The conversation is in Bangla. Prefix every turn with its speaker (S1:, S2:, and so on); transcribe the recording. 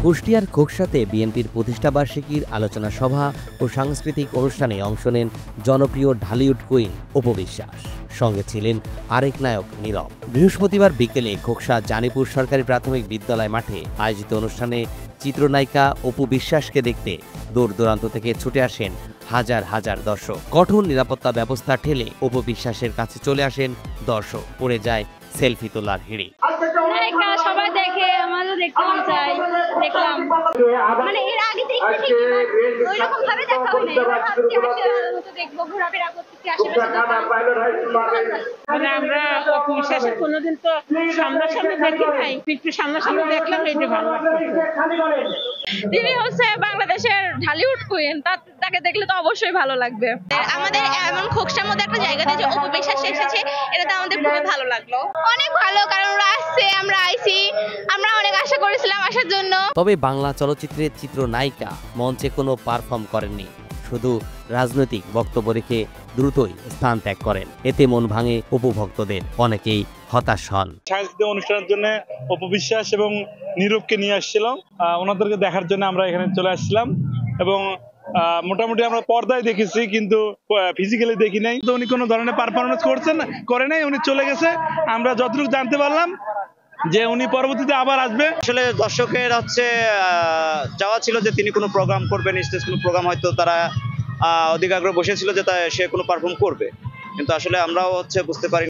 S1: কুষ্টিয়ার খোকসাতে বিএনপির প্রতিষ্ঠাবার্ষিকীর আলোচনা সভা ও সাংস্কৃতিক অনুষ্ঠানে অংশ নেন জনপ্রিয় ঢালিউড কুইন অপু বিশ্বাস। সঙ্গে ছিলেন আরেক নায়ক নীরব। বৃহস্পতিবার বিকেলে খোকসা জানিপুর সরকারি প্রাথমিক বিদ্যালয় মাঠে আয়োজিত অনুষ্ঠানে চিত্রনায়িকা অপু বিশ্বাসকে দেখতে দূর দূরান্ত থেকে ছুটে আসেন হাজার হাজার দর্শক। কঠোর নিরাপত্তা ব্যবস্থা ঠেলে অপু বিশ্বাসের কাছে চলে আসেন দর্শক। পড়ে যায় সেলফি তোলার হিড়ে।
S2: সবাই দেখে, আমারও দেখতে মন চাই। দেখলাম মানে এর আগে দেখছি ওইরকম ভাবে দেখা হয়নি। এবার ভাবছি আসলে দেখবো, ঘোরাফেরা করতেছি আশেপাশে।
S3: মানে আমরা অপু বিশ্বাসের কোনোদিন তো সামনাসামনি দেখি নাই, একটু সামনাসামনি দেখলাম, এইটা ভালো লাগছে।
S2: তিনি হচ্ছে বাংলাদেশের ঢালিউড কুইন, তাকে দেখলে তো অবশ্যই ভালো লাগবে। আমাদের এমন খোকসার মধ্যে একটা জায়গাতে যে অপু বিশ্বাস এসেছে, এটাতে আমাদের খুবই ভালো লাগলো। অনেক ভালো, কারণ ওরা আসছে, আমরা আইছি, আমরা অনেক আশা করেছিলাম আসার জন্য।
S1: তবে বাংলা চলচ্চিত্রের চিত্রনায়িকা মঞ্চে কোনো পারফর্ম করেননি, শুধু রাজনৈতিক বক্তব্য রেখে দ্রুতই স্থান ত্যাগ করেন। এতে মন ভাঙে অপু ভক্তদের, অনেকেই হতাশ হন।
S4: সাংস্কৃতিক অনুষ্ঠানের জন্য অপু বিশ্বাস এবং নীরবকে নিয়ে আসছিলাম, ওনাদেরকে দেখার জন্য আমরা এখানে চলে আসছিলাম এবং মোটামুটি আমরা পর্দায় দেখেছি, কিন্তু ফিজিক্যালি দেখি নাই। তো উনি কোনো ধরনের পারফরমেন্স করে নাই, উনি চলে গেছে। আমরা যতটুকু জানতে পারলাম যে উনি পরবর্তীতে আবার আসবে।
S5: আসলে দর্শকের চাওয়া ছিল যে তিনি কোনো প্রোগ্রাম করবেন, স্টেজ কোনো প্রোগ্রাম, হয়তো তারা অধিক আগ্রহ বসেছিল যে সে কোনো পারফর্ম করবে, কিন্তু আসলে আমরাও বুঝতে পারি।